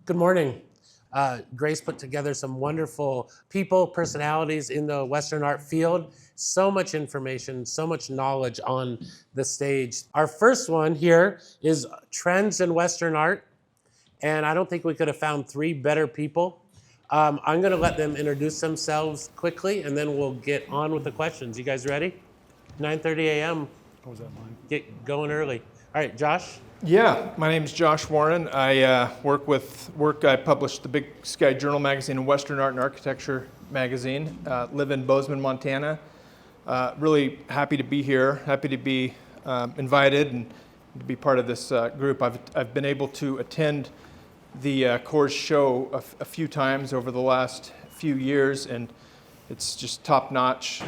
Good morning. Grace put together some wonderful people, personalities in the Western art field. So much information, so much knowledge on the stage. Our first one here is Trends in Western Art. And I don't think we could have found three better people. I'm going to let them introduce themselves quickly, and then we'll get on with the questions. You guys ready? 9:30 a.m. What was that line? Get going early. All right, Josh. Yeah, my name is Josh Warren. I I publish the Big Sky Journal magazine and Western Art and Architecture magazine. Live in Bozeman, Montana. Really happy to be here. Happy to be invited and to be part of this group. I've been able to attend the Coors show a few times over the last few years, and it's just top notch.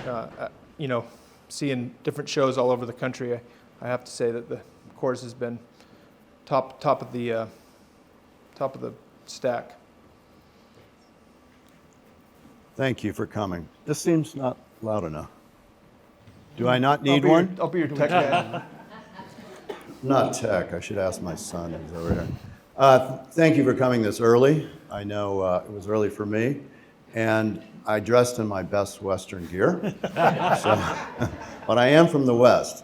Seeing different shows all over the country, I have to say that the Coors has been top of the stack. Thank you for coming. This seems not loud enough. Do I not need one? I'll be your tech guy. Not tech. I should ask my son who's over here. Thank you for coming this early. I know it was early for me, and I dressed in my best Western gear. But I am from the West.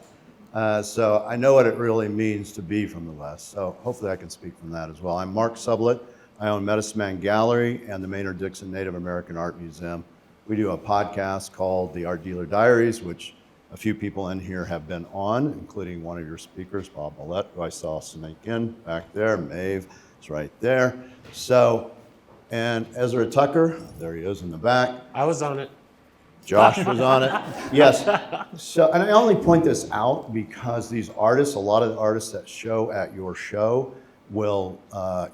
So I know what it really means to be from the West. So hopefully I can speak from that as well. I'm Mark Sublett. I own Medicine Man Gallery and the Maynard-Dixon Native American Art Museum. We do a podcast called The Art Dealer Diaries, which a few people in here have been on, including one of your speakers, Bob Millett, who I saw sneak in back there. Maeve is right there. So, and Ezra Tucker, there he is in the back. I was on it. Josh was on it. Yes. So, and I only point this out because these artists, a lot of the artists that show at your show will,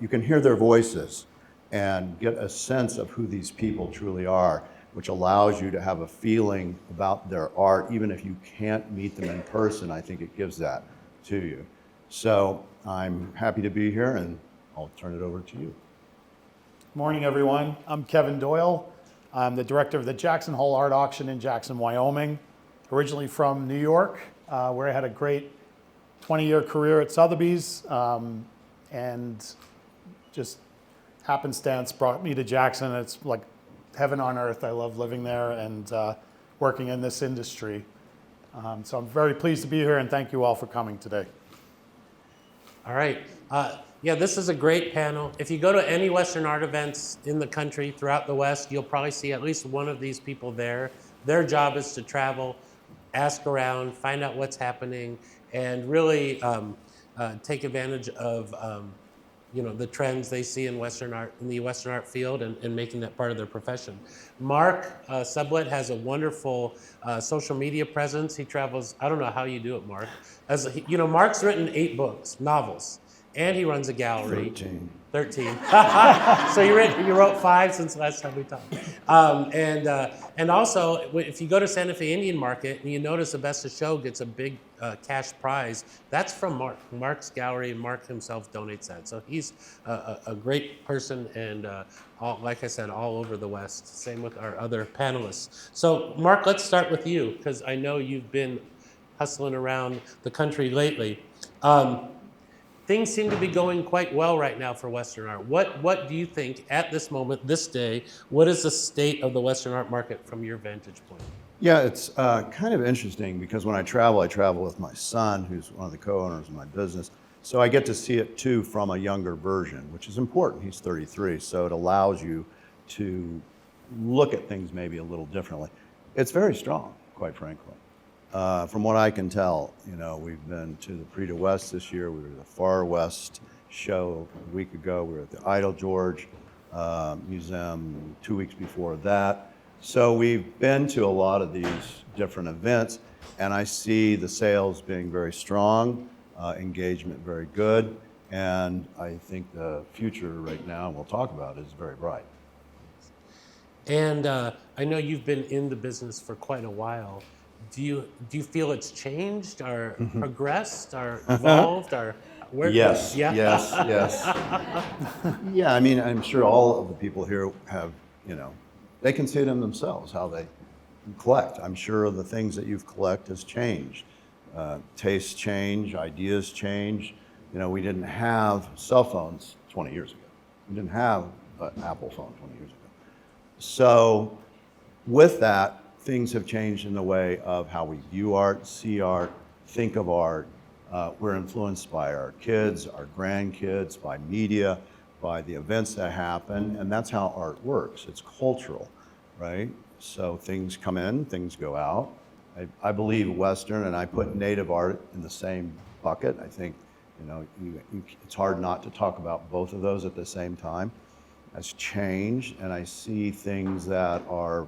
you can hear their voices and get a sense of who these people truly are, which allows you to have a feeling about their art. Even if you can't meet them in person, I think it gives that to you. So I'm happy to be here, and I'll turn it over to you. Morning, everyone. I'm Kevin Doyle. I'm the director of the Jackson Hole Art Auction in Jackson, Wyoming. Originally from New York, where I had a great 20-year career at Sotheby's, and just happenstance brought me to Jackson. It's like heaven on earth. I love living there and working in this industry. So I'm very pleased to be here, and thank you all for coming today. All right. Yeah, this is a great panel. If you go to any Western art events in the country, throughout the West, you'll probably see at least one of these people there. Their job is to travel, ask around, find out what's happening, and really take advantage of the trends they see in Western art, in the Western art field, and making that part of their profession. Mark Sublett has a wonderful social media presence. He travels, I don't know how you do it, Mark. Mark's written 8 books, novels. And he runs a gallery. 13. So you wrote 5 since the last time we talked. And also, if you go to Santa Fe Indian Market and you notice the Best of Show gets a big cash prize, that's from Mark. Mark's gallery, and Mark himself donates that. So he's a great person, and like I said, all over the West. Same with our other panelists. So Mark, let's start with you, because I know you've been hustling around the country lately. Things seem to be going quite well right now for Western art. What do you think at this moment, this day, what is the state of the Western art market from your vantage point? Yeah, it's kind of interesting because when I travel with my son, who's one of the co-owners of my business. So I get to see it too from a younger version, which is important. He's 33, so it allows you to look at things maybe a little differently. It's very strong, quite frankly. From what I can tell, we've been to the Prix de West this year. We were at the Far West show a week ago. We were at the Idle George Museum 2 weeks before that. So we've been to a lot of these different events, and I see the sales being very strong, engagement very good, and I think the future right now, and we'll talk about it, is very bright. And I know you've been in the business for quite a while. Do you feel it's changed or progressed or evolved or where? Yes, yeah? yes. Yeah, I mean, I'm sure all of the people here have, they can see it in themselves, how they collect. I'm sure the things that you've collected has changed. Tastes change, ideas change. We didn't have cell phones 20 years ago. We didn't have an Apple phone 20 years ago. So with that, things have changed in the way of how we view art, see art, think of art. We're influenced by our kids, our grandkids, by media, by the events that happen, and that's how art works. It's cultural, right? So things come in, things go out. I believe Western, and I put native art in the same bucket. I think, it's hard not to talk about both of those at the same time. That's changed, and I see things that are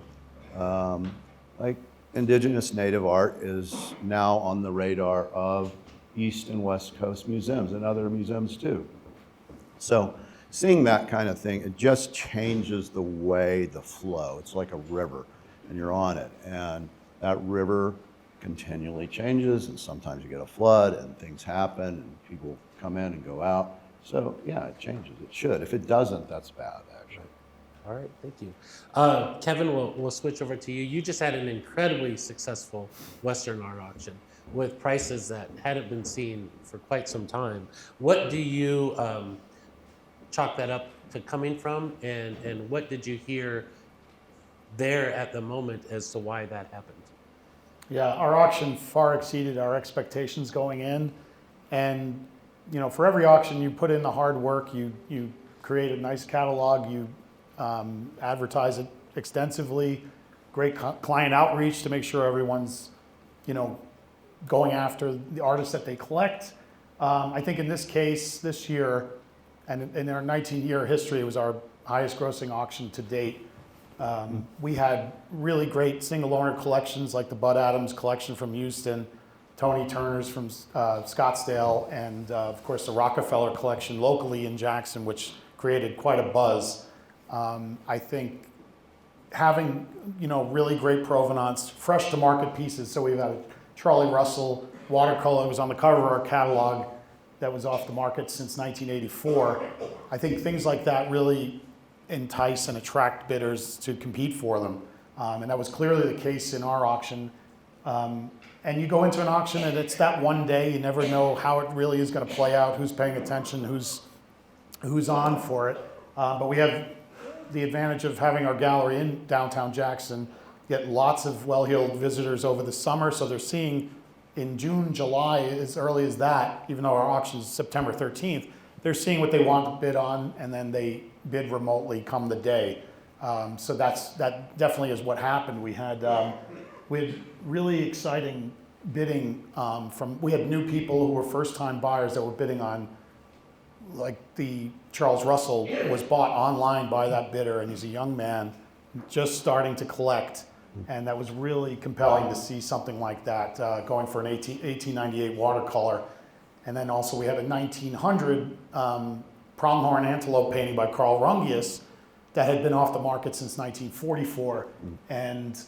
like indigenous native art is now on the radar of East and West Coast museums and other museums too. So seeing that kind of thing, it just changes the way, the flow. It's like a river, and you're on it, and that river continually changes, and sometimes you get a flood, and things happen, and people come in and go out. So yeah, it changes. It should. If it doesn't, that's bad, actually. All right, thank you. Kevin, we'll switch over to you. You just had an incredibly successful Western art auction with prices that hadn't been seen for quite some time. What do you chalk that up to coming from, and what did you hear there at the moment as to why that happened? Yeah, our auction far exceeded our expectations going in. And, for every auction, you put in the hard work, you create a nice catalog, you advertise it extensively, great client outreach to make sure everyone's, going after the artists that they collect. I think in this case, this year, and in our 19-year history, it was our highest grossing auction to date. We had really great single owner collections like the Bud Adams collection from Houston, Tony Turner's from Scottsdale, and of course the Rockefeller collection locally in Jackson, which created quite a buzz. I think having really great provenance, fresh to market pieces. So we've had a Charlie Russell watercolor. It was on the cover of our catalog that was off the market since 1984. I think things like that really entice and attract bidders to compete for them. And that was clearly the case in our auction. And you go into an auction and it's that one day, you never know how it really is going to play out, who's paying attention, who's on for it. But we have the advantage of having our gallery in downtown Jackson, get lots of well-heeled visitors over the summer. So they're seeing in June, July, as early as that, even though our auction is September 13th, they're seeing what they want to bid on, and then they bid remotely come the day. So that definitely is what happened. We had really exciting bidding we had new people who were first-time buyers that were bidding on, like the Charles Russell was bought online by that bidder, and he's a young man just starting to collect. And that was really compelling to see something like that, going for an 1898 watercolor. And then also we had a 1900 pronghorn antelope painting by Carl Rungius that had been off the market since 1944. And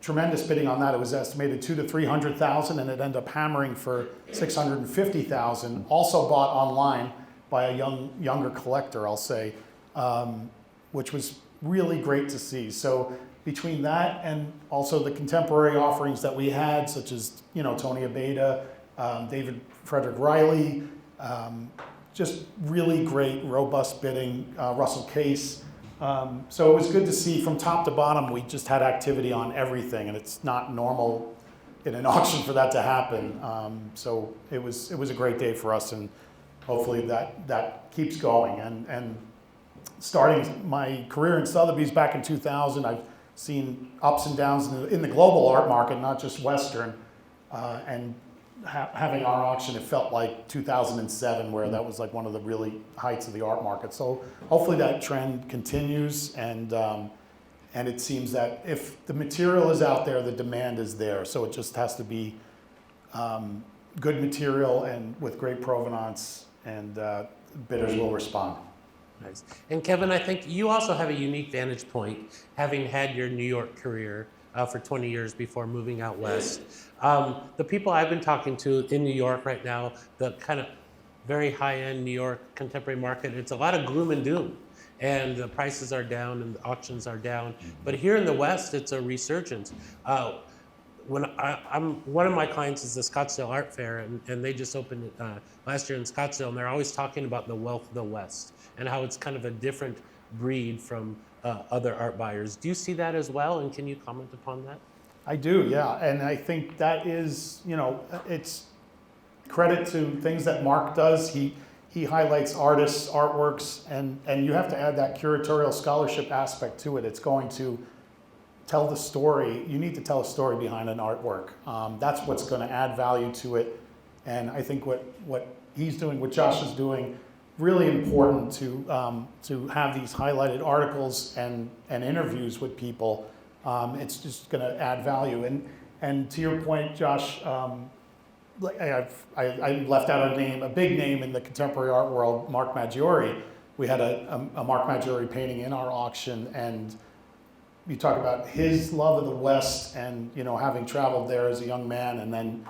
tremendous bidding on that. It was estimated 200,000 to 300,000, and it ended up hammering for 650,000. Also bought online by a younger collector, I'll say, which was really great to see. So between that and also the contemporary offerings that we had, such as Tony Abeda, David Frederick Riley, just really great, robust bidding, Russell Case. So it was good to see from top to bottom, we just had activity on everything, and it's not normal in an auction for that to happen. So it was a great day for us, and hopefully that keeps going. And starting my career in Sotheby's back in 2000, I've seen ups and downs in the global art market, not just Western, and having our auction, it felt like 2007, where that was like one of the really heights of the art market. So hopefully that trend continues, and it seems that if the material is out there, the demand is there. So it just has to be good material and with great provenance, and bidders will respond. Nice. And Kevin, I think you also have a unique vantage point, having had your New York career for 20 years before moving out west. The people I've been talking to in New York right now, the kind of very high-end New York contemporary market, it's a lot of gloom and doom. And the prices are down and the auctions are down. But here in the West, it's a resurgence. when I'm one of my clients is the Scottsdale Art Fair, and they just opened it last year in Scottsdale, and they're always talking about the wealth of the West and how it's kind of a different breed from other art buyers. Do you see that as well, and can you comment upon that? I do, yeah, and I think that is, it's credit to things that Mark does. He highlights artists, artworks, and you have to add that curatorial scholarship aspect to it. It's going to tell the story. You need to tell a story behind an artwork. That's what's going to add value to it. And I think what he's doing, what Josh is doing, really important to have these highlighted articles and interviews with people. It's just going to add value. And to your point, Josh, I left out a big name in the contemporary art world, Mark Maggiore. We had a Mark Maggiore painting in our auction, and you talk about his love of the West and, having traveled there as a young man and then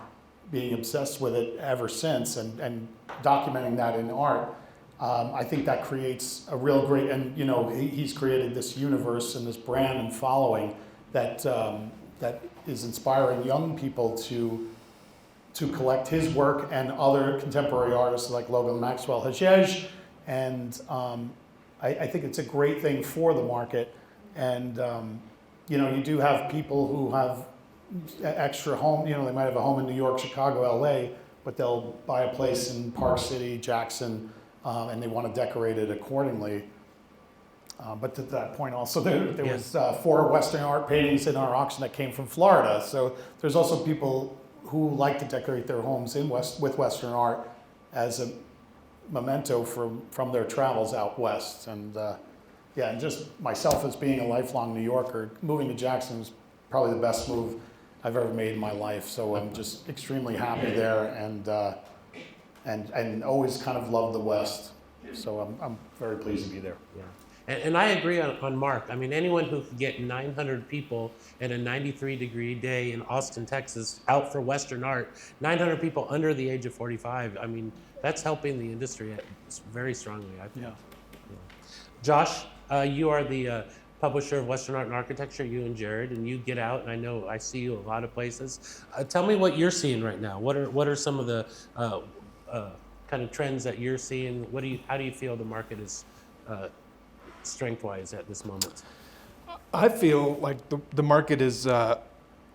being obsessed with it ever since and documenting that in art. I think that creates a real great, and he's created this universe and this brand and following that is inspiring young people to collect his work and other contemporary artists like Logan Maxwell Hajej. And I think it's a great thing for the market. And you do have people who have extra home, they might have a home in New York, Chicago, LA, but they'll buy a place in Park City, Jackson, and they want to decorate it accordingly. But to that point also, there was 4 Western art paintings in our auction that came from Florida. So there's also people who like to decorate their homes with Western art as a memento from their travels out west. And and just myself as being a lifelong New Yorker, moving to Jackson was probably the best move I've ever made in my life. So I'm just extremely happy there and always kind of loved the West. So I'm very pleased to be there. Yeah. And I agree on Mark. I mean, anyone who could get 900 people in a 93-degree day in Austin, Texas, out for Western art, 900 people under the age of 45, I mean, that's helping the industry very strongly, I think. Yeah. Josh, you are the publisher of Western Art and Architecture, you and Jared, and you get out, and I know I see you a lot of places. Tell me what you're seeing right now. What are some of the kind of trends that you're seeing? How do you feel the market is strength-wise at this moment? I feel like the market is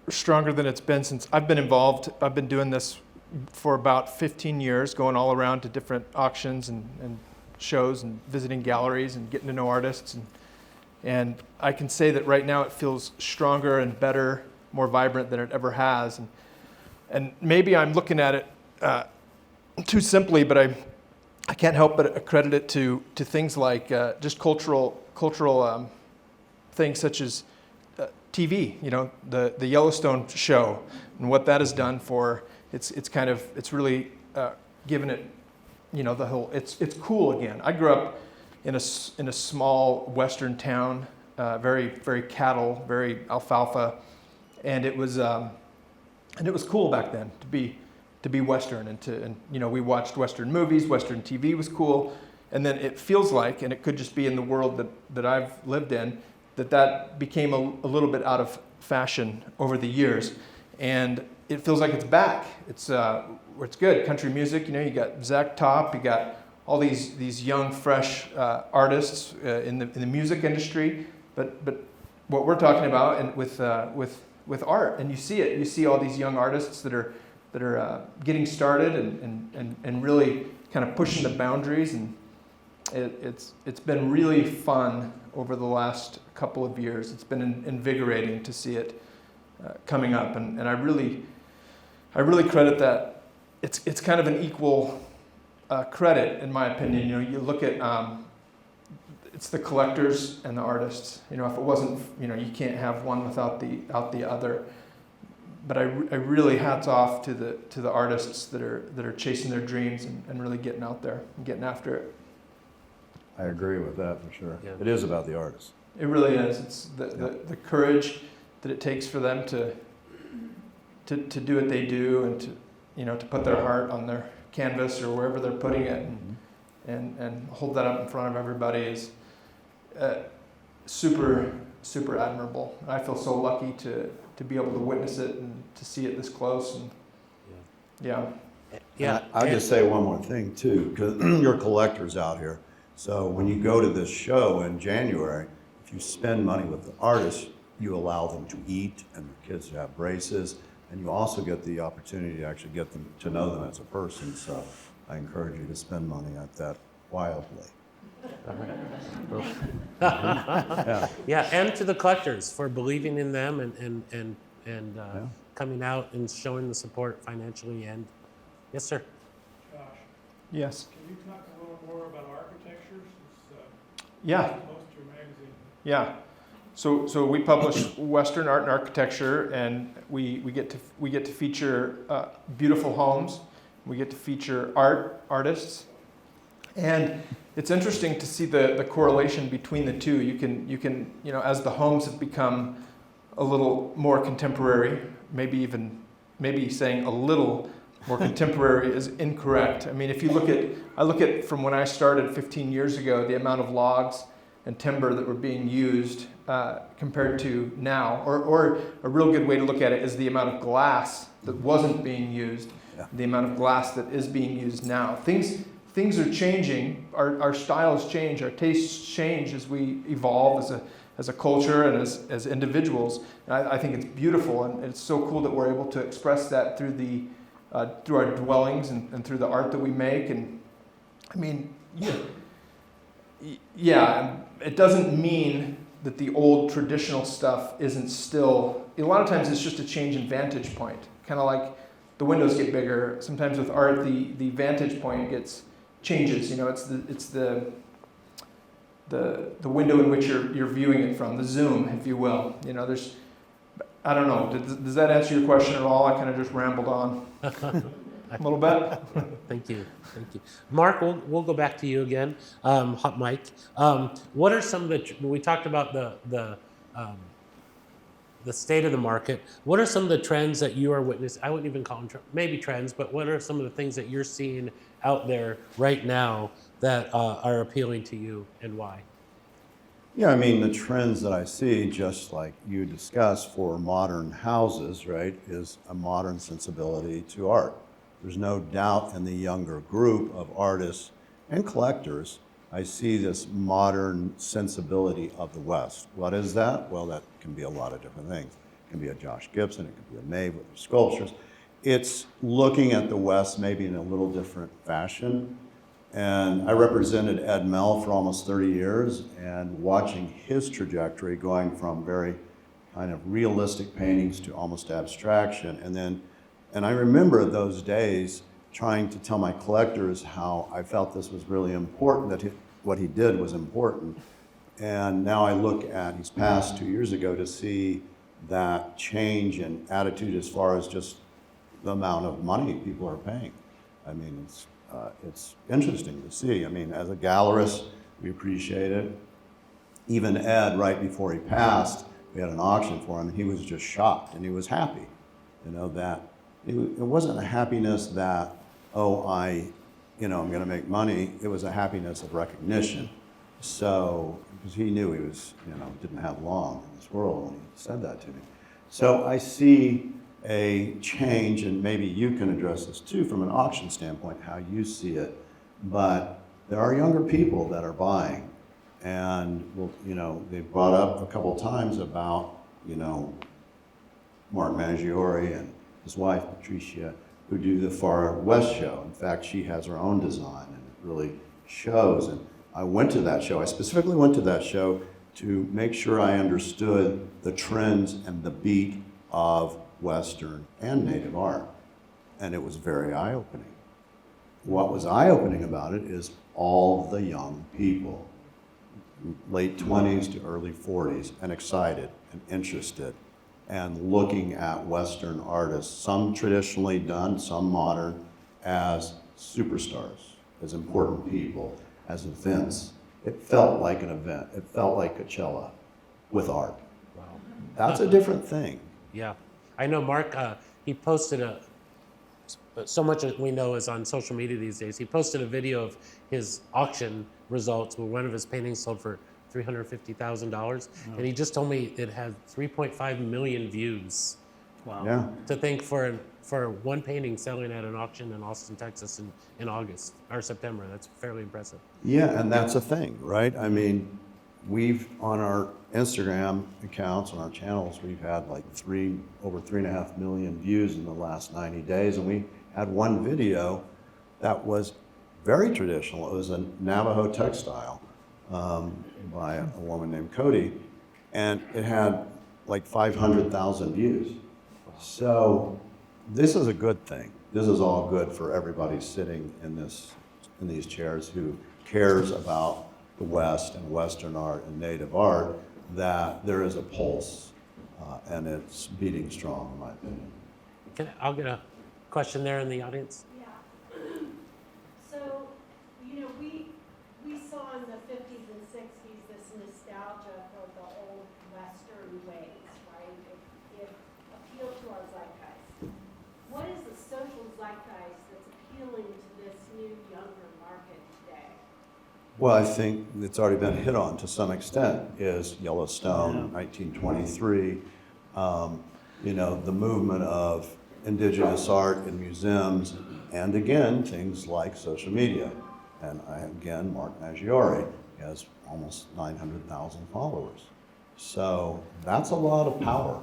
stronger than it's been since I've been involved. I've been doing this for about 15 years, going all around to different auctions and shows and visiting galleries and getting to know artists. And I can say that right now it feels stronger and better, more vibrant than it ever has. And maybe I'm looking at it too simply, but I can't help but accredit it to things like just cultural things such as TV. The Yellowstone show and what that has done for it's really given it the whole it's cool again. I grew up in a small western town, very very cattle, very alfalfa, and it was cool back then to be Western and we watched Western movies, Western TV was cool, and then it feels like, and it could just be in the world that I've lived in, that became a little bit out of fashion over the years, and it feels like it's back. It's good. Country music, you got Zach Top, you got all these young, fresh artists in the music industry, but what we're talking about and with art, and you see it. You see all these young artists that are getting started and really kind of pushing the boundaries, and it's been really fun over the last couple of years. It's been invigorating to see it coming up, and I really credit that. It's kind of an equal credit, in my opinion. You look at it's the collectors and the artists. If it wasn't, you can't have one without the other. But I really hats off to the artists that are chasing their dreams and really getting out there and getting after it. I agree with that for sure. Yeah. It is about the artists. It really is. It's the courage that it takes for them to do what they do and to put their heart on their canvas or wherever they're putting it and hold that up in front of everybody is super super admirable. I feel so lucky to be able to witness it and to see it this close. And yeah. Yeah. And I'll just say one more thing too, because you're collectors out here. So when you go to this show in January, if you spend money with the artists, you allow them to eat and the kids to have braces, and you also get the opportunity to actually get them to know them as a person. So I encourage you to spend money at that wildly. Yeah, and to the collectors for believing in them and coming out and showing the support financially. And yes, sir. Josh, Yes. can you talk a little more about architecture since Yeah. most of your magazine? Yeah. So we publish Western art and architecture, and we get to feature beautiful homes. We get to feature artists, and it's interesting to see the correlation between the two. You can as the homes have become a little more contemporary, maybe saying a little more contemporary is incorrect. I mean, if you look at from when I started 15 years ago, the amount of logs and timber that were being used compared to now, or a real good way to look at it is the amount of glass that wasn't being used, the amount of glass that is being used now. Things are changing, our styles change, our tastes change as we evolve as a culture and as individuals. And I think it's beautiful, and it's so cool that we're able to express that through our dwellings and through the art that we make. And I mean, yeah, it doesn't mean that the old traditional stuff isn't still, a lot of times it's just a change in vantage point. Kind of like the windows get bigger. Sometimes with art, the vantage point changes. It's the window in which you're viewing it from, the zoom, if you will. I don't know. Does that answer your question at all? I kind of just rambled on a little bit. Thank you. Mark, we'll go back to you again. Hot mic. What are some of we talked about the state of the market. What are some of the trends that you are witnessing? I wouldn't even call them maybe trends, but what are some of the things that you're seeing out there right now that are appealing to you, and why? Yeah, I mean, the trends that I see, just like you discussed for modern houses, right, is a modern sensibility to art. There's no doubt in the younger group of artists and collectors, I see this modern sensibility of the West. What is that? Well, that can be a lot of different things. It can be a Josh Gibson, it could be a Maeve with her sculptures. It's looking at the West maybe in a little different fashion. And I represented Ed Mell for almost 30 years, and watching his trajectory going from very kind of realistic paintings to almost abstraction. And I remember those days trying to tell my collectors how I felt this was really important, that what he did was important. And now I look at, he's passed 2 years ago, to see that change in attitude as far as just the amount of money people are paying. I mean, it's interesting to see. I mean, as a gallerist, we appreciate it. Even Ed, right before he passed, we had an auction for him, and he was just shocked, and he was happy. That it wasn't a happiness that, I'm going to make money. It was a happiness of recognition. So, because he knew he was, didn't have long in this world when he said that to me. So I see a change, and maybe you can address this too from an auction standpoint, how you see it. But there are younger people that are buying, and they brought up a couple times about Mark Maggiore and his wife Patricia, who do the Far West show. In fact, she has her own design, and it really shows. And I went to that show. I specifically went to that show to make sure I understood the trends and the beat of Western and Native art. And it was very eye-opening. What was eye-opening about it is all the young people, late 20s to early 40s, and excited and interested, and looking at Western artists, some traditionally done, some modern, as superstars, as important people, as events. It felt like an event. It felt like Coachella with art. Wow. That's a different thing. Yeah. I know Mark, he posted so much that we know is on social media these days. He posted a video of his auction results where one of his paintings sold for $350,000. And he just told me it had 3.5 million views. Wow. Yeah. To think for one painting selling at an auction in Austin, Texas in August or September, that's fairly impressive. Yeah, and that's a thing, right? I mean, we've, on our Instagram accounts, on our channels, we've had like over 3.5 million views in the last 90 days. And we had one video that was very traditional. It was a Navajo textile by a woman named Cody. And it had like 500,000 views. So this is a good thing. This is all good for everybody sitting in these chairs who cares about the West and Western art and Native art, that there is a pulse, and it's beating strong, in my opinion. I'll get a question there in the audience. Yeah. So, we saw in the 50s and 60s this nostalgia for the old Western ways, right? It appealed to our zeitgeist. What is the social zeitgeist that's appealing to this new, younger market today? Well, I think it's already been hit on to some extent, is Yellowstone, 1923, the movement of indigenous art in museums, and again, things like social media. And again, Mark Maggiore has almost 900,000 followers. So that's a lot of power.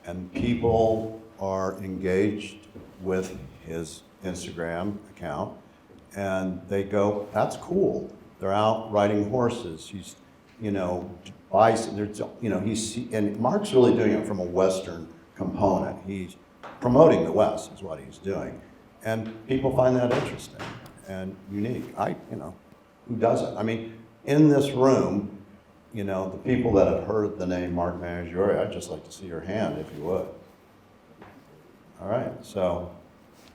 And people are engaged with his Instagram account, and they go, that's cool. They're out riding horses. He's, and Mark's really doing it from a Western component. He's promoting the West is what he's doing. And people find that interesting and unique. Who doesn't? I mean, in this room, the people that have heard the name Mark Maggiore, I'd just like to see your hand if you would. All right, so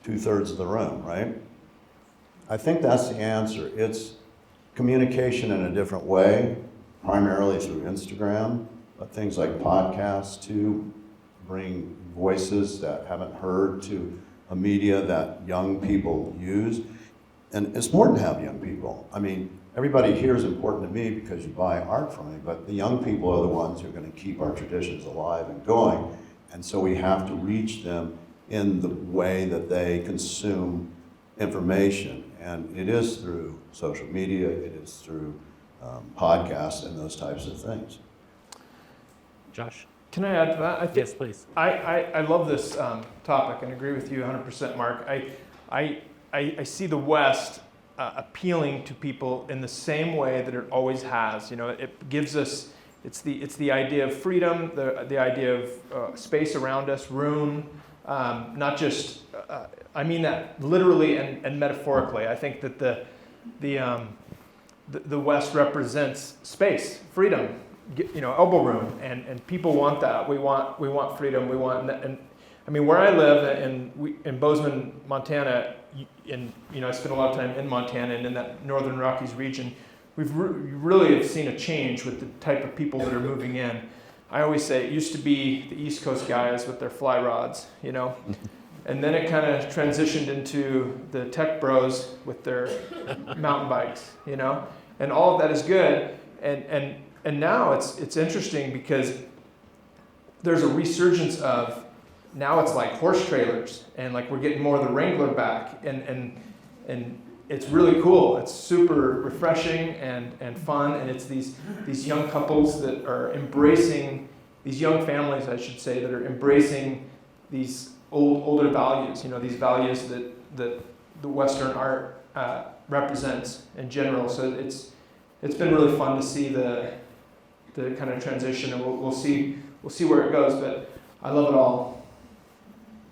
2/3 of the room, right? I think that's the answer. It's communication in a different way, primarily through Instagram, but things like podcasts too bring voices that haven't heard to a media that young people use. And it's important to have young people. I mean, everybody here is important to me because you buy art from me, but the young people are the ones who are going to keep our traditions alive and going. And so we have to reach them in the way that they consume information. And it is through social media, it is through podcasts and those types of things. Josh? Can I add to that? I think, Yes, please. I love this topic and agree with you 100%, Mark. I see the West appealing to people in the same way that it always has. It gives us, it's the idea of freedom, the idea of space around us, room, not just, I mean that literally and metaphorically. I think that the West represents space, freedom, elbow room, and people want that. We want freedom. We want, and I mean, where I live in Bozeman, Montana, I spend a lot of time in Montana and in that northern Rockies region. We really have seen a change with the type of people that are moving in. I always say it used to be the East Coast guys with their fly rods, and then it kind of transitioned into the tech bros with their mountain bikes, and all of that is good. And now it's interesting because there's a resurgence of, now it's like horse trailers, and like we're getting more of the Wrangler back, and it's really cool. It's super refreshing and fun, and it's these young couples that are embracing, these young families, I should say, that are embracing these older values. These values that the Western art represents in general. So it's been really fun to see the kind of transition, and we'll see where it goes. But I love it all.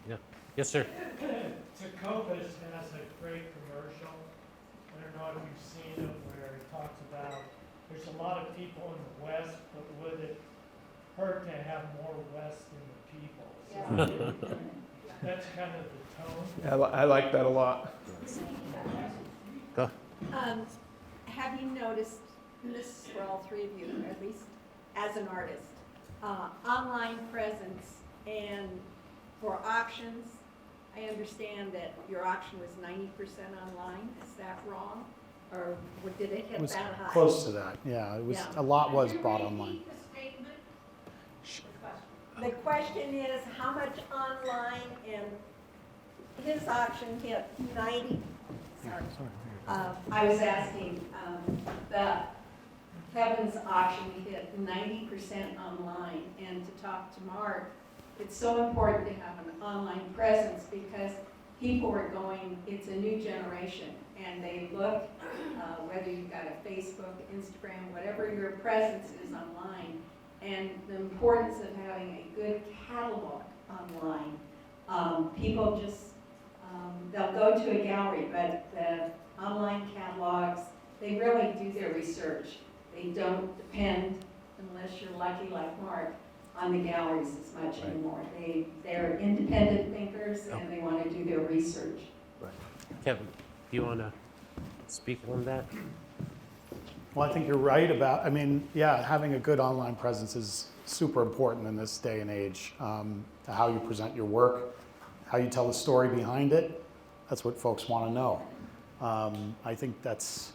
Yeah. Yes, sir. Tecovas has a great commercial. I don't know if you've seen it, where it talks about there's a lot of people in the West, but would it hurt to have more West in the people? So that's kind of the tone. Yeah, I like that a lot. Go. Have you noticed, and this is for all three of you, at least as an artist, online presence and for auctions? I understand that your auction was 90% online. Is that wrong? Or did it It hit was that high? close to that, yeah. It was, Yeah. a lot was Could you bought repeat online. the statement? The question is, how much online, and his auction hit 90, sorry. I was asking, Kevin's auction hit 90% online, and to talk to Mark, it's so important to have an online presence because people are going, it's a new generation, and they look, whether you've got a Facebook, Instagram, whatever your presence is online, and the importance of having a good catalog online. People just, they'll go to a gallery, but the online catalogs, they really do their research. They don't depend, unless you're lucky like Mark, on the galleries as much anymore. They're independent thinkers and they want to do their research. Right. Kevin, do you want to speak on that? Well, I think you're right about, I mean, yeah, having a good online presence is super important in this day and age. How you present your work, how you tell the story behind it, that's what folks want to know. I think that's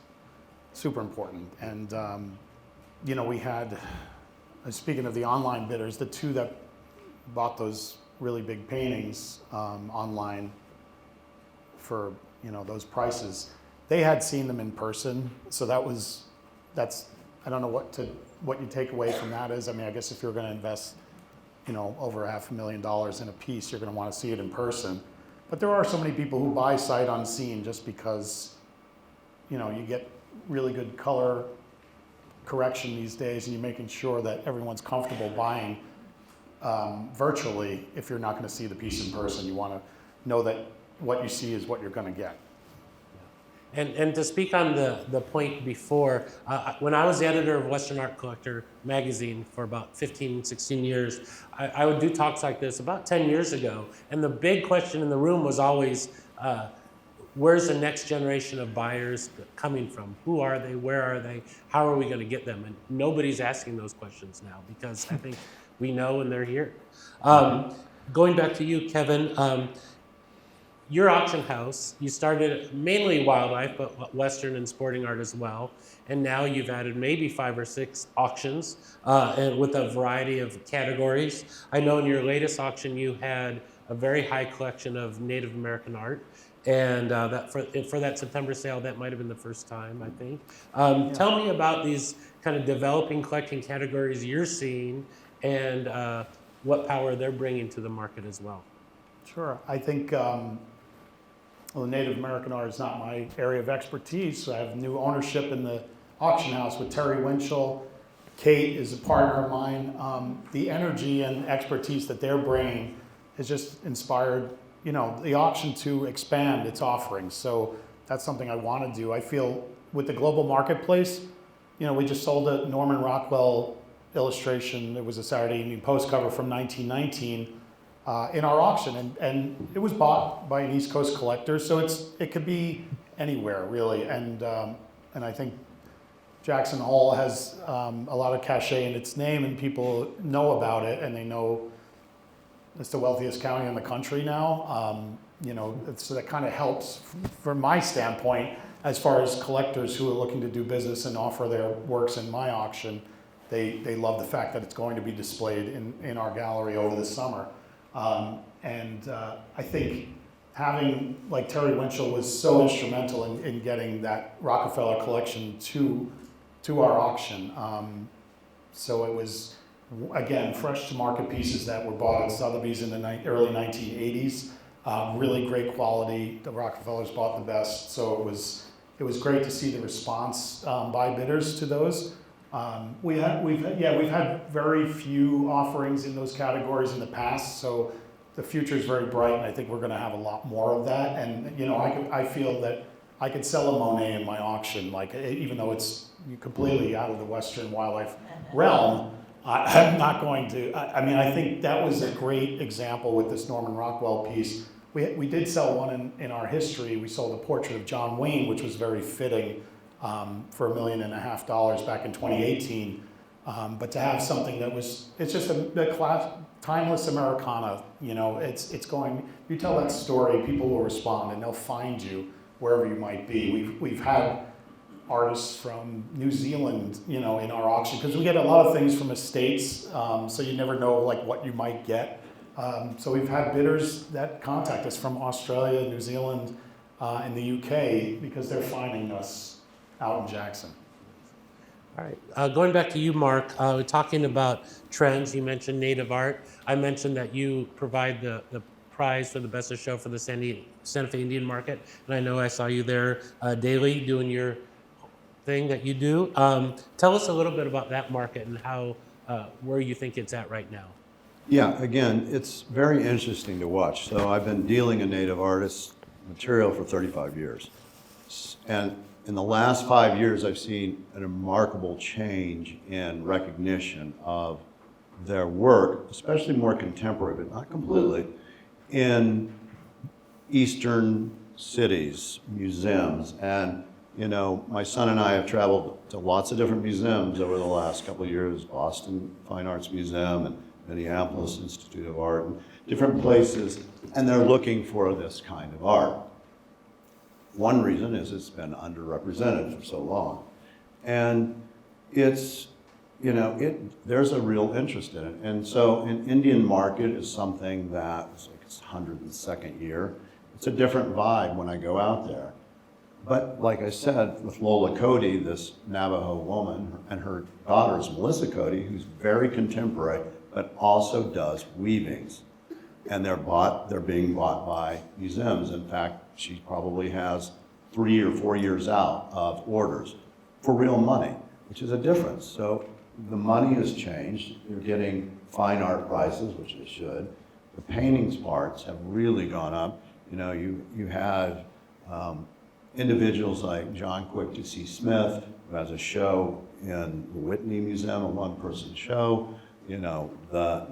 super important. And, you know, we had, speaking of the online bidders, the two that bought those really big paintings online for, you know, those prices, they had seen them in person. So that's, I don't know what you take away from that is. I mean, I guess if you're going to invest, you know, over $500,000 in a piece, you're going to want to see it in person. But there are so many people who buy sight unseen just because, you know, you get really good color correction these days, and you're making sure that everyone's comfortable buying virtually. If you're not going to see the piece in person, you want to know that what you see is what you're going to get. And to speak on the point before, when I was the editor of Western Art Collector magazine for about 15, 16 years, I would do talks like this about 10 years ago. And the big question in the room was always, where's the next generation of buyers coming from? Who are they? Where are they? How are we going to get them? And nobody's asking those questions now because I think we know and they're here. Going back to you, Kevin, your auction house, you started mainly wildlife, but Western and sporting art as well. And now you've added maybe 5 or 6 auctions and with a variety of categories. I know in your latest auction, you had a very high collection of Native American art. And that for that September sale, that might have been the first time, I think. Tell me about these kind of developing collecting categories you're seeing and what power they're bringing to the market as well. Sure. I think well, the Native American art is not my area of expertise. So I have new ownership in the auction house with Terry Winchell. Kate is a partner of mine. The energy and expertise that they're bringing has just inspired, you know, the auction to expand its offerings. So that's something I want to do. I feel with the global marketplace, you know, we just sold a Norman Rockwell illustration. It was a Saturday Evening Post cover from 1919 in our auction, and it was bought by an East Coast collector. So it could be anywhere really, and I think Jackson Hole has a lot of cachet in its name, and people know about it, and they know it's the wealthiest county in the country now. You know, so that kind of helps from my standpoint as far as collectors who are looking to do business and offer their works in my auction. They love the fact that it's going to be displayed in our gallery over the summer. I think having, like Terry Winchell was so instrumental in getting that Rockefeller collection to our auction. So it was, again, fresh to market pieces that were bought at Sotheby's in the early 1980s. Really great quality. The Rockefellers bought the best. So it was great to see the response by bidders to those. We've had very few offerings in those categories in the past, so the future is very bright, and I think we're going to have a lot more of that. And you know, I feel that I could sell a Monet in my auction, like even though it's completely out of the Western wildlife realm. I'm not going to. I mean, I think that was a great example with this Norman Rockwell piece. We did sell one in our history. We sold a portrait of John Wayne, which was very fitting. For $1.5 million back in 2018, but to have something that it's just a class, timeless Americana. You know, it's going. You tell that story, people will respond, and they'll find you wherever you might be. We've had artists from New Zealand, in our auction, because we get a lot of things from estates, so you never know like what you might get. So we've had bidders that contact us from Australia, New Zealand, and the UK because they're finding us out in Jackson. All right. Going back to you, Mark, we're talking about trends. You mentioned native art. I mentioned that you provide the prize for the best of show for the Santa Fe Indian Market, and I know I saw you there daily doing your thing that you do. Tell us a little bit about that market and how where you think it's at right now. Yeah, again, it's very interesting to watch. So I've been dealing in native artists material for 35 years. And in the last 5 years, I've seen a remarkable change in recognition of their work, especially more contemporary, but not completely, in Eastern cities, museums. And, my son and I have traveled to lots of different museums over the last couple of years, Boston Fine Arts Museum and Minneapolis Institute of Art, and different places, and they're looking for this kind of art. One reason is it's been underrepresented for so long. And it's, there's a real interest in it. And so an Indian market is something that it's like its 102nd year. It's a different vibe when I go out there. But like I said, with Lola Cody, this Navajo woman, and her daughter is Melissa Cody, who's very contemporary, but also does weavings. And they're being bought by museums. In fact, she probably has 3 or 4 years out of orders for real money, which is a difference. So the money has changed. You're getting fine art prices, which they should. The paintings parts have really gone up. You had individuals like John Quick to C. Smith, who has a show in the Whitney Museum, a one-person show. The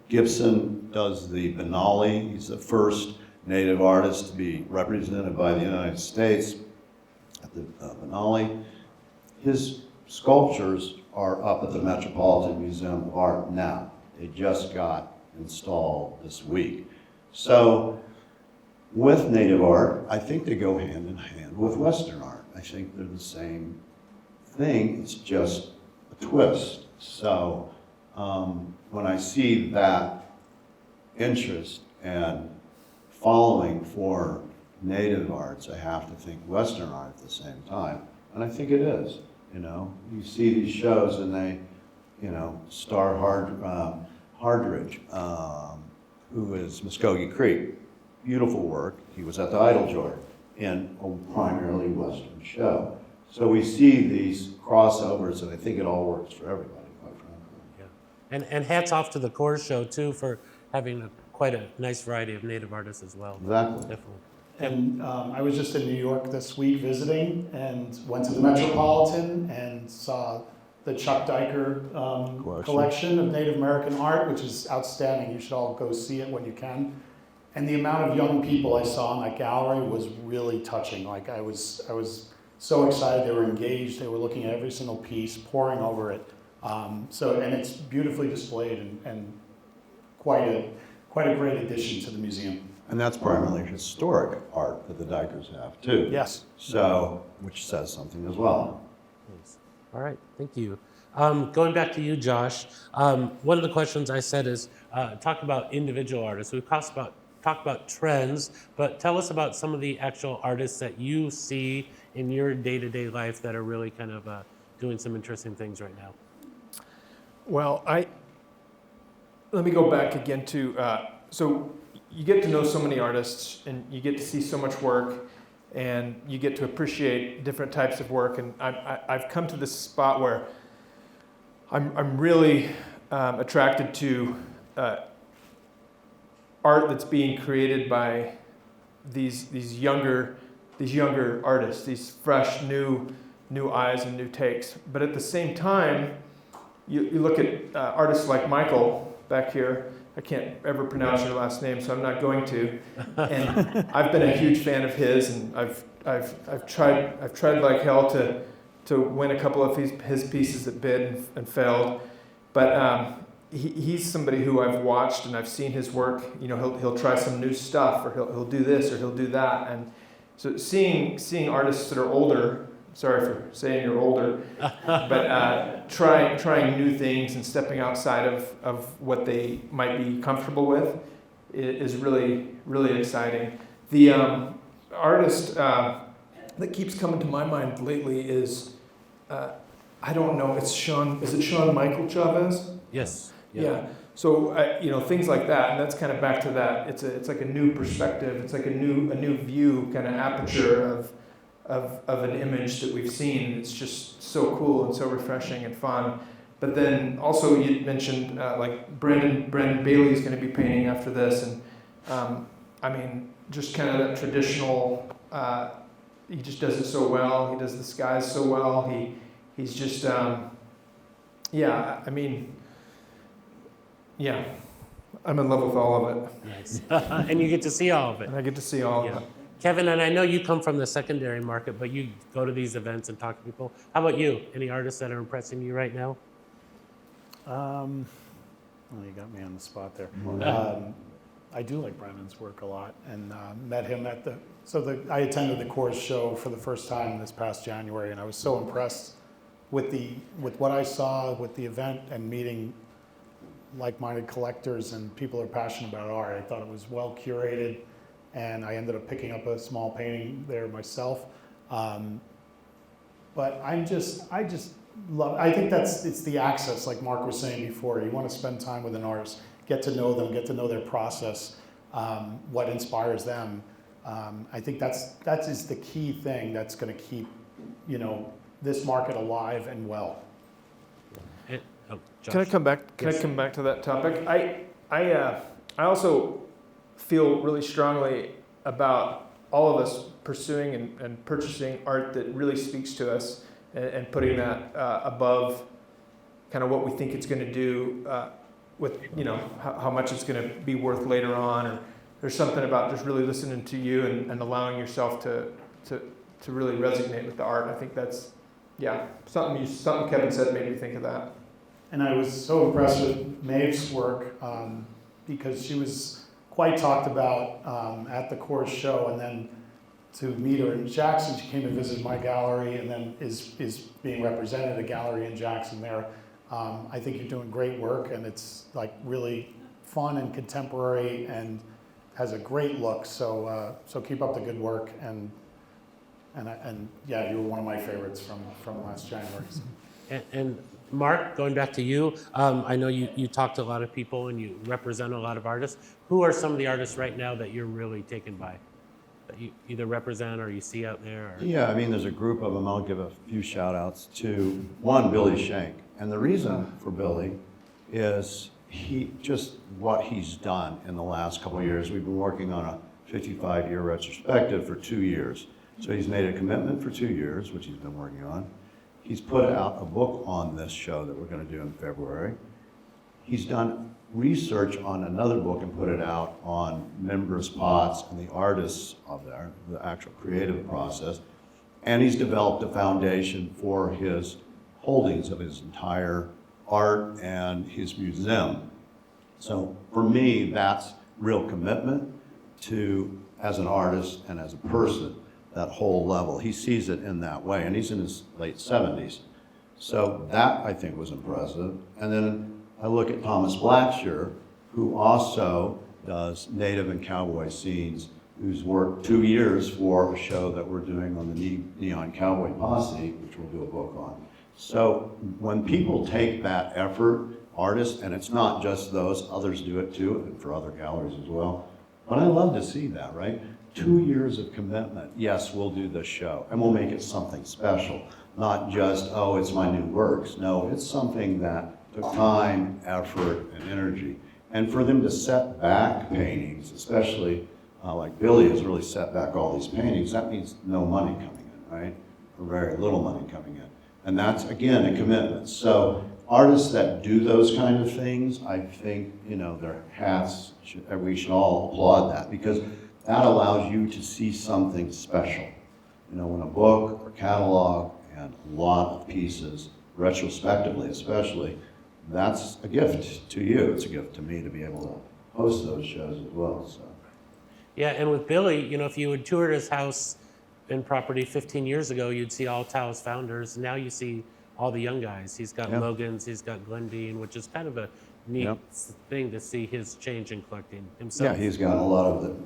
Gibson does the Benali. He's the first native artist to be represented by the United States at the Benali. His sculptures are up at the Metropolitan Museum of Art now. They just got installed this week. So with native art, I think they go hand in hand with Western art. I think they're the same thing, it's just a twist. So when I see that interest and following for native arts, I have to think Western art at the same time. And I think it is, You see these shows and they, Star Hardridge, who is Muskogee Creek, beautiful work. He was at the Idle Joy in a primarily Western show. So we see these crossovers and I think it all works for everybody, quite frankly. Yeah. And hats off to the Coors show too for having quite a nice variety of native artists as well. Exactly. Definitely. And I was just in New York this week visiting and went to the Metropolitan and saw the Chuck Diker collection of Native American art, which is outstanding. You should all go see it when you can. And the amount of young people I saw in that gallery was really touching. Like I was so excited. They were engaged. They were looking at every single piece, poring over it. And it's beautifully displayed and quite a great addition to the museum. And that's primarily historic art that the Dikers have too. Yes. So, which says something as well. Thanks. All right, thank you. Going back to you, Josh, one of the questions I said is talk about individual artists. We've talked about trends, but tell us about some of the actual artists that you see in your day-to-day life that are really kind of doing some interesting things right now. Well, let me go back again to, so you get to know so many artists and you get to see so much work and you get to appreciate different types of work. And I've come to this spot where I'm really attracted to art that's being created by these younger artists, these fresh, new eyes and new takes. But at the same time, you look at artists like Michael back here. I can't ever pronounce your last name, so I'm not going to. And I've been a huge fan of his, and I've tried like hell to win a couple of his pieces that bid and failed. But he's somebody who I've watched and I've seen his work. He'll try some new stuff, or he'll do this or he'll do that. And so seeing artists that are older sorry for saying you're older, but trying new things and stepping outside of what they might be comfortable with is really, really exciting. The artist that keeps coming to my mind lately is, I don't know, is it Sean Michael Chavez? Yes. Yeah. So things like that, and that's kind of back to that. It's like a new perspective. It's like a new view, kind of aperture of an image that we've seen. It's just so cool and so refreshing and fun. But then also you mentioned like Brandon Bailey is going to be painting after this, and just kind of that traditional. He just does it so well. He does the skies so well. He's just Yeah, I'm in love with all of it. Nice. And you get to see all of it. And I get to see all Yeah. of it. Kevin, and I know you come from the secondary market, but you go to these events and talk to people. How about you? Any artists that are impressing you right now? Well, you got me on the spot there. I do like Brennan's work a lot, and met him at I attended the Coors show for the first time this past January, and I was so impressed with what I saw with the event and meeting like-minded collectors and people who are passionate about art. I thought it was well curated, and I ended up picking up a small painting there myself. But I just love, I think it's the access, like Mark was saying before. You want to spend time with an artist, get to know them, get to know their process, what inspires them. I think that is the key thing that's going to keep, this market alive and well. Can I come back? Can I come back to that topic? I also feel really strongly about all of us pursuing and purchasing art that really speaks to us, and putting that above kind of what we think it's going to do with how much it's going to be worth later on. Or there's something about just really listening to you and allowing yourself to really resonate with the art. I think that's something Kevin said made me think of that. And I was so impressed with Maeve's work because she was quite talked about at the Coors show, and then to meet her in Jackson, she came to visit my gallery, and then is being represented at a gallery in Jackson there. I think you're doing great work, and it's like really fun and contemporary and has a great look. So keep up the good work, and yeah, you were one of my favorites from last January. And Mark, going back to you, I know you talk to a lot of people and you represent a lot of artists. Who are some of the artists right now that you're really taken by, that you either represent or you see out there? Or? Yeah, I mean, there's a group of them. I'll give a few shout outs to one, Billy Shank. And the reason for Billy is what he's done in the last couple of years. We've been working on a 55-year retrospective for 2 years. So he's made a commitment for 2 years, which he's been working on. He's put out a book on this show that we're going to do in February. He's done research on another book and put it out on member spots and the artists of there, the actual creative process. And he's developed a foundation for his holdings of his entire art and his museum. So for me, that's real commitment to, as an artist and as a person, that whole level. He sees it in that way, and he's in his late 70s. So that, I think, was impressive. And then I look at Thomas Blackshear, who also does native and cowboy scenes, who's worked 2 years for a show that we're doing on the Neon Cowboy Posse, which we'll do a book on. So when people take that effort, artists, and it's not just those, others do it too, and for other galleries as well. But I love to see that, right? 2 years of commitment. Yes, we'll do this show, and we'll make it something special. Not just, oh, it's my new works. No, it's something that took time, effort, and energy. And for them to set back paintings, especially like Billy has really set back all these paintings, that means no money coming in, right? Or very little money coming in. And that's, again, a commitment. So artists that do those kind of things, I think, their hats, we should all applaud that, because that allows you to see something special. When a book or catalog and a lot of pieces, retrospectively especially, that's a gift to you. It's a gift to me to be able to host those shows as well. So. Yeah, and with Billy, if you had toured his house in property 15 years ago, you'd see all Taos founders. Now you see all the young guys. He's got Yeah. Logan's, he's got Glendine, which is kind of a neat Yep. thing to see his change in collecting himself. Yeah, he's got a lot of it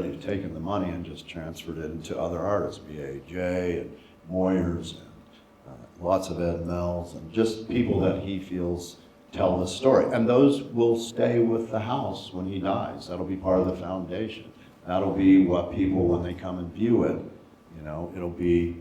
he's taken the money and just transferred it into other artists, BAJ and Moyers and lots of Ed Mills and just people that he feels tell the story. And those will stay with the house when he dies. That'll be part of the foundation. That'll be what people, when they come and view it, you know, it'll be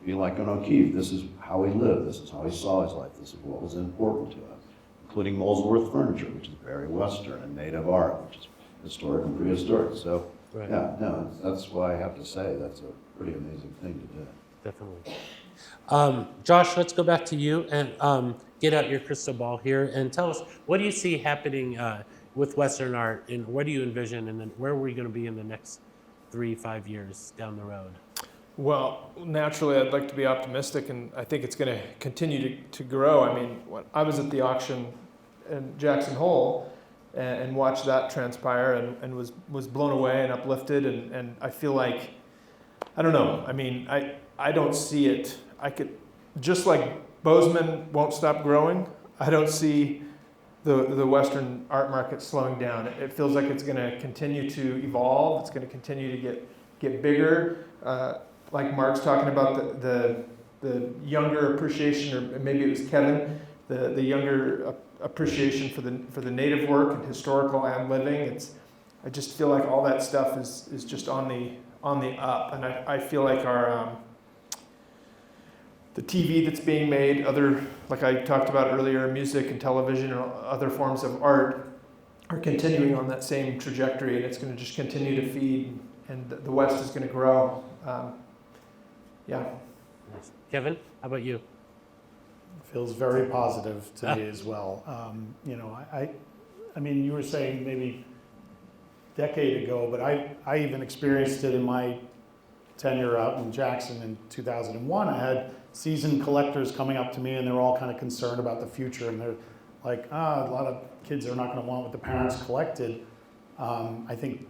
like an O'Keefe. This is how he lived. This is how he saw his life. This is what was important to him, including Molesworth furniture, which is very Western, and native art, which is historic and prehistoric. So, Right. yeah, no, that's why I have to say that's a pretty amazing thing to do. Definitely. Josh, let's go back to you and get out your crystal ball here and tell us, what do you see happening with Western art, and what do you envision, and then where are we going to be in the next 3-5 years down the road? Well, naturally, I'd like to be optimistic, and I think it's going to continue to grow. I mean, when I was at the auction in Jackson Hole and watched that transpire and was blown away and uplifted, and I feel like, I don't know, I mean, I don't see it. I could, just like Bozeman won't stop growing, I don't see the Western art market slowing down. It feels like it's going to continue to evolve. It's going to continue to get bigger. Like Mark's talking about the younger appreciation, or maybe it was Kevin, the younger appreciation for the native work and historical and living. I just feel like all that stuff is just on the up, and I feel like our the TV that's being made, other, like I talked about earlier, music and television and other forms of art are continuing on that same trajectory, and it's going to just continue to feed, and the West is going to grow. Yeah. Kevin, how about you? Feels very positive to me as well. You know, I mean, you were saying maybe a decade ago, but I even experienced it in my tenure out in Jackson in 2001. I had seasoned collectors coming up to me, and they're all kind of concerned about the future, and they're like, a lot of kids are not going to want what the parents collected. I think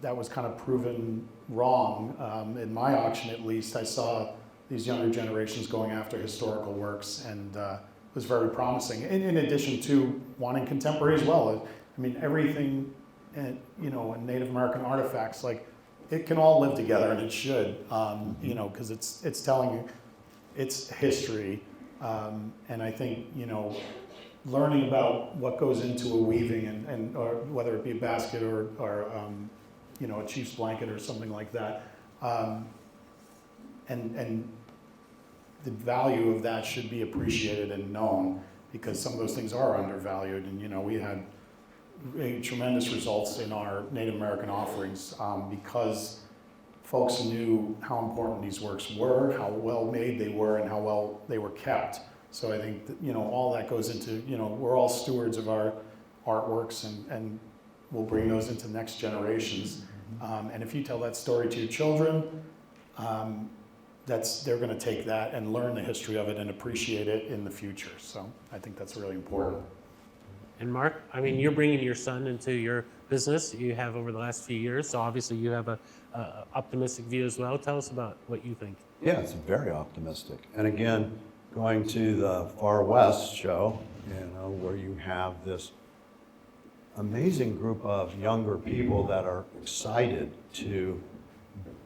that was kind of proven wrong. In my auction, at least, I saw these younger generations going after historical works, and it was very promising. In addition to wanting contemporary as well. I mean, everything, you know, in Native American artifacts, like, it can all live together, and it should, you know, because it's telling you its history. And I think, you know, learning about what goes into a weaving, and or whether it be a basket or you know, a chief's blanket or something like that, and the value of that should be appreciated and known, because some of those things are undervalued. And, you know, we had tremendous results in our Native American offerings because folks knew how important these works were, how well made they were, and how well they were kept. So I think that, you know, all that goes into, you know, we're all stewards of our artworks, and we'll bring those into next generations. And if you tell that story to your children, they're going to take that and learn the history of it and appreciate it in the future. So I think that's really important. And Mark, I mean, you're bringing your son into your business you have over the last few years, so obviously you have a optimistic view as well. Tell us about what you think. Yeah, it's very optimistic. And again, going to the Far West show, you know, where you have this amazing group of younger people that are excited to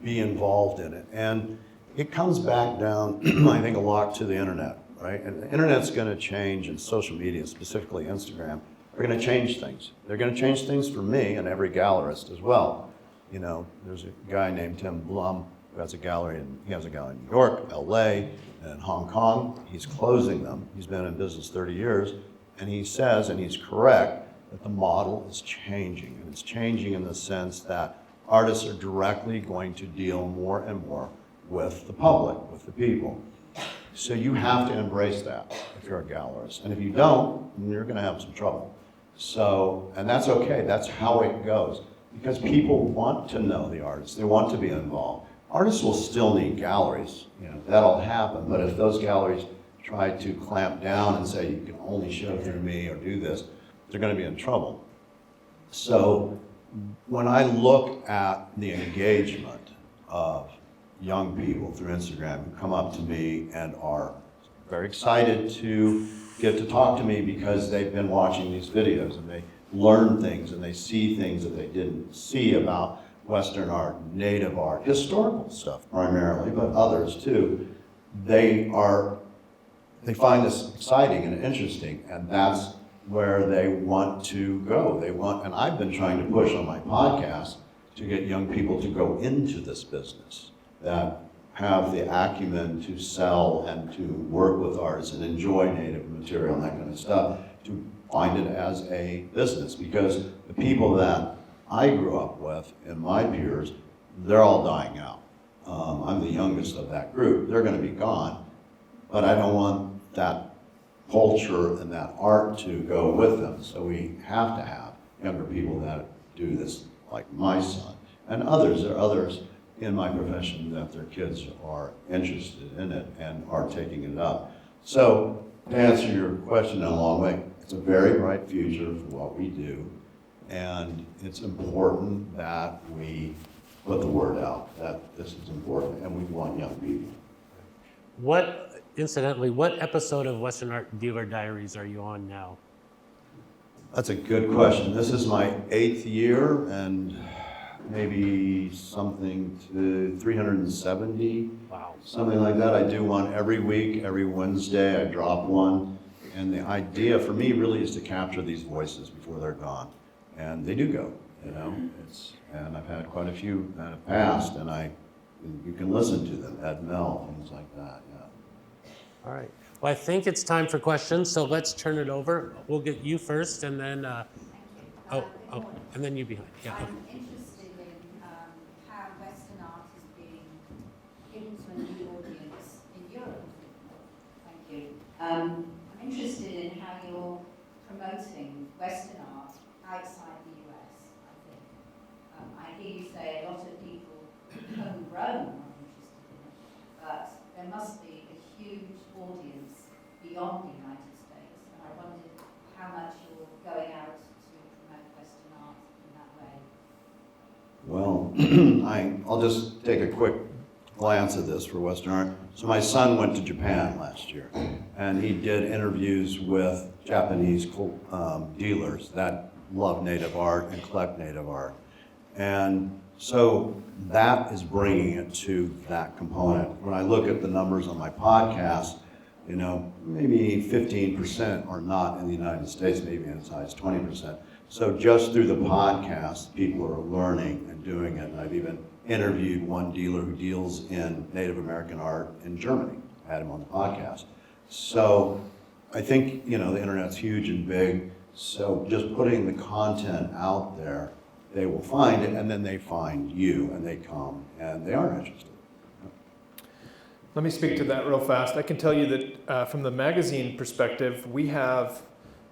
be involved in it. And it comes back down, I think, a lot to the internet, right? And the internet's going to change, and social media, specifically Instagram, are going to change things. They're going to change things for me and every gallerist as well. You know, there's a guy named Tim Blum who has a gallery, he has a gallery in New York, LA, and Hong Kong. He's closing them. He's been in business 30 years, and he says, and he's correct, that the model is changing. And it's changing in the sense that artists are directly going to deal more and more with the public, with the people. So you have to embrace that if you're a gallerist. And if you don't, you're going to have some trouble. So, and that's okay. That's how it goes. Because people want to know the artists. They want to be involved. Artists will still need galleries. You know, that'll happen. But if those galleries try to clamp down and say, you can only show through me or do this, they're going to be in trouble. So when I look at the engagement, of young people through Instagram who come up to me and are very excited to get to talk to me because they've been watching these videos and they learn things and they see things that they didn't see about Western art, native art, historical stuff primarily, but others too. They find this exciting and interesting, and that's where they want to go. And I've been trying to push on my podcast to get young people to go into this business, that have the acumen to sell and to work with artists and enjoy native material and that kind of stuff, to find it as a business. Because the people that I grew up with and my peers, they're all dying out. I'm the youngest of that group. They're going to be gone, but I don't want that culture and that art to go with them. So we have to have younger people that do this, like my son, and others. There are others in my profession that their kids are interested in it and are taking it up. So to answer your question in a long way, it's a very bright future for what we do, and it's important that we put the word out that this is important and we want young people. Incidentally, what episode of Western Art Dealer Diaries are you on now? That's a good question. This is my 8th year and maybe something to 370. Wow. Something like that. I do one every week, every Wednesday I drop one. And the idea for me really is to capture these voices before they're gone. And they do go, you know. And I've had quite a few that have passed, and you can listen to them, Ed Mel, things like that, yeah. All right. Well, I think it's time for questions, so let's turn it over. We'll get you first, and then, and then you behind. Yeah. Okay. I'm interested in how Western art is being given to a new audience in Europe. Thank you. I'm interested in how you're promoting Western art outside the US, I think. I hear you say a lot of people homegrown are interested in it, but there must be a huge audience beyond the United States, and I wondered how much you're going out to promote Western art in that way. Well, I'll just take a quick glance at this for Western art. So my son went to Japan last year, and he did interviews with Japanese dealers that love native art and collect native art. And so that is bringing it to that component. When I look at the numbers on my podcast, you know, maybe 15% are not in the United States, maybe as high as 20%. So just through the podcast, people are learning and doing it. And I've even interviewed one dealer who deals in Native American art in Germany. I had him on the podcast. So I think, you know, the internet's huge and big. So just putting the content out there, they will find it, and then they find you, and they come, and they are interested. Let me speak to that real fast. I can tell you that from the magazine perspective, we have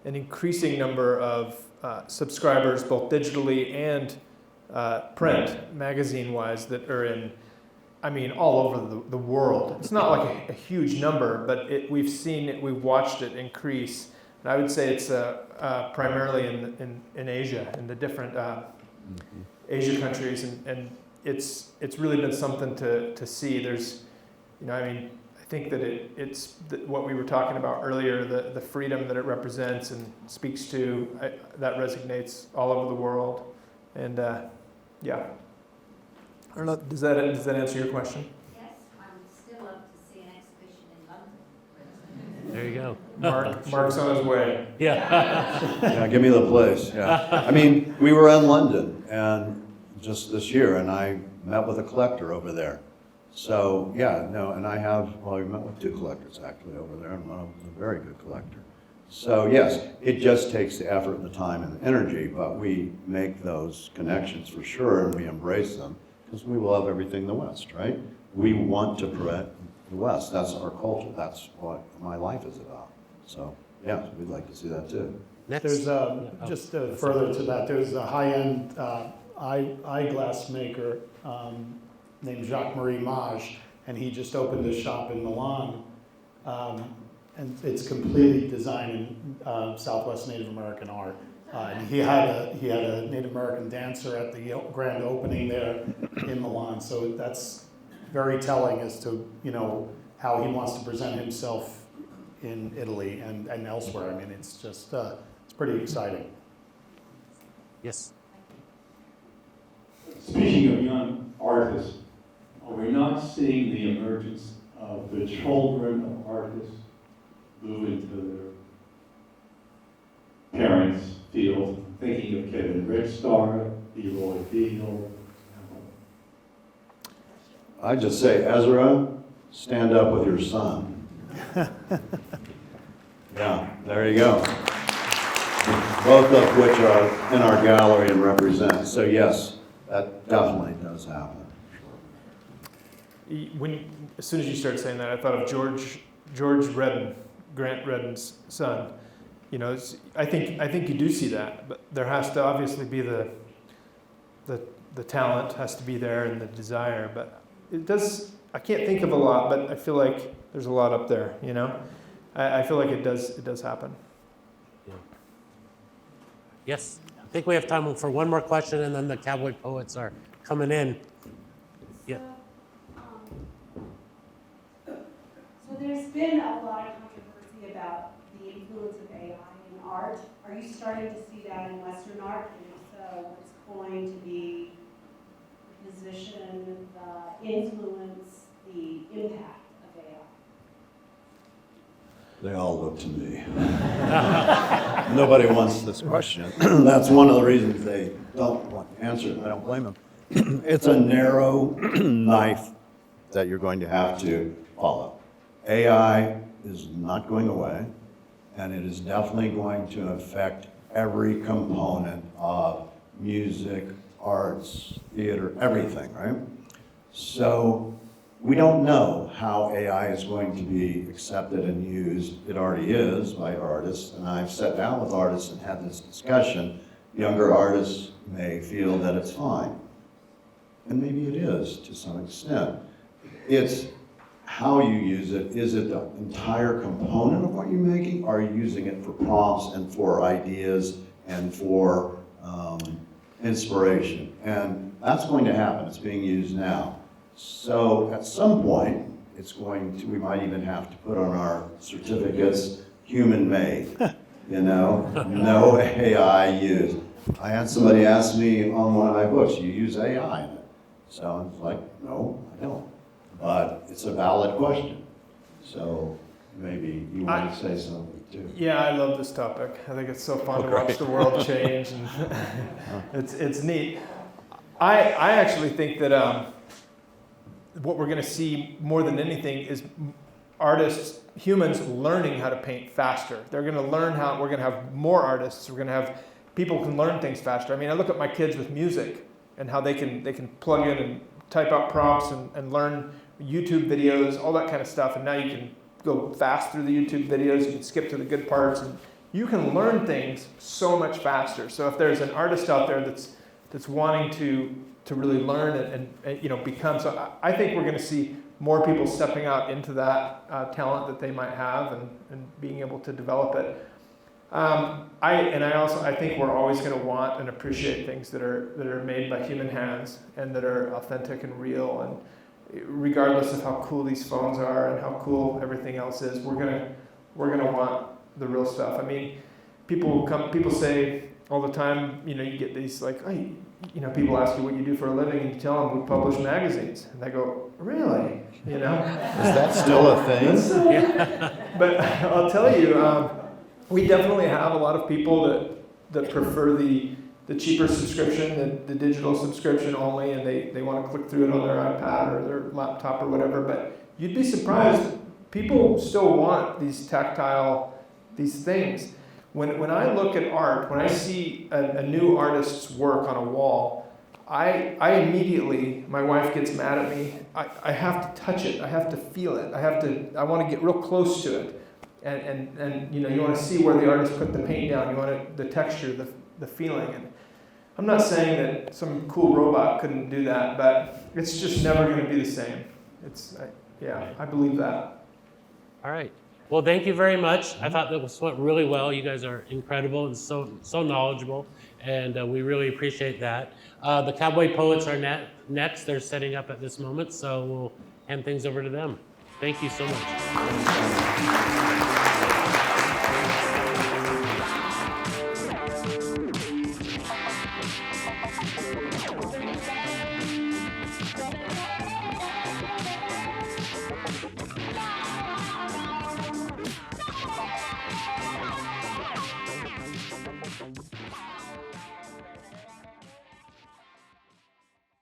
an increasing number of subscribers, both digitally and print, magazine-wise, that are in, I mean, all over the world. It's not like a huge number, but we've seen it, we've watched it increase. And I would say it's primarily in Asia, in the different Asia countries, and it's really been something to see. There's, you know, I mean, I think that it's what we were talking about earlier, the freedom that it represents and speaks to, that resonates all over the world. And yeah. I don't know, does that answer your question? Yes, I'm still love to see an exhibition in London. There you go. Mark's on his way. Yeah. Yeah, give me the place, yeah. I mean, we were in London and just this year, and I met with a collector over there. So, yeah, no, and we met with 2 collectors actually over there, and one of them was a very good collector. So, yes, it just takes the effort and the time and the energy, but we make those connections for sure, and we embrace them, because we love everything the West, right? We want to promote the West. That's our culture. That's what my life is about. So, yeah, we'd like to see that too. Next. There's, just further to that, there's a high-end eyeglass maker named Jacques-Marie Mage, and he just opened a shop in Milan, and it's completely designed in Southwest Native American art. And he had a Native American dancer at the grand opening there in Milan. So that's very telling as to, you know, how he wants to present himself in Italy and elsewhere. I mean, it's just, it's pretty exciting. Yes. Speaking of young artists, are we not seeing the emergence of the children of artists move into their parents' field? Thinking of Kevin Richstar, Leroy Beagle. I just say, Ezra, stand up with your son. Yeah, there you go. Both of which are in our gallery and represent. So yes, that definitely does happen. As soon as you started saying that, I thought of George Redden, Grant Redden's son. You know, I think you do see that, but there has to obviously be the talent has to be there and the desire. But it does. I can't think of a lot, but I feel like there's a lot up there. You know, I feel like it does happen. Yeah. Yes. I think we have time for one more question, and then the Cowboy Poets are coming in. Yeah. So there's been a lot of controversy about the influence of AI in art. Are you starting to see that in Western art? And if so, what's going to be the position, the influence, the impact of AI? They all look to me. Nobody wants this question. That's one of the reasons they don't want to answer it. I don't blame them. It's a narrow knife that you're going to have to follow. AI is not going away, and it is definitely going to affect every component of music, arts, theater, everything, right? So we don't know how AI is going to be accepted and used. It already is by artists, and I've sat down with artists and had this discussion. Younger artists may feel that it's fine, and maybe it is to some extent. It's how you use it. Is it the entire component of what you're making? Are you using it for prompts and for ideas and for inspiration? And that's going to happen. It's being used now. So at some point, we might even have to put on our certificates, human made, you know, no AI used. I had somebody ask me on one of my books, you use AI in it? So I was like, no, I don't. But it's a valid question. So maybe you want to say something too. Yeah, I love this topic. I think it's so fun to watch the world change, and it's neat. I actually think that what we're going to see more than anything is artists, humans learning how to paint faster. They're going to learn how. We're going to have more artists. We're going to have people who can learn things faster. I mean, I look at my kids with music and how they can plug in and type out prompts and learn YouTube videos, all that kind of stuff. And now you can go fast through the YouTube videos. You can skip to the good parts, and you can learn things so much faster. So if there's an artist out there that's wanting to really learn and you know become, so I think we're going to see more people stepping out into that talent that they might have and being able to develop it. I think we're always going to want and appreciate things that are made by human hands and that are authentic and real. And regardless of how cool these phones are and how cool everything else is, we're gonna want the real stuff. I mean, people say all the time, you know, you get these like, oh, you know, people ask you what you do for a living, and you tell them we publish magazines, and they go, really? You know? Is that still a thing? Yeah. But I'll tell you, we definitely have a lot of people that prefer the cheaper subscription, the digital subscription only, and they want to click through it on their iPad or their laptop or whatever. But you'd be surprised, people still want these these things. When I look at art, when I see a new artist's work on a wall, I immediately, my wife gets mad at me. I have to touch it. I have to feel it. I want to get real close to it. And you know, you want to see where the artist put the paint down. You want the texture, the feeling. And I'm not saying that some cool robot couldn't do that, but it's just never going to be the same. I believe that. All right. Well, thank you very much. I thought this went really well. You guys are incredible and so knowledgeable, and we really appreciate that. The Cowboy Poets are next. They're setting up at this moment, so we'll hand things over to them. Thank you so much.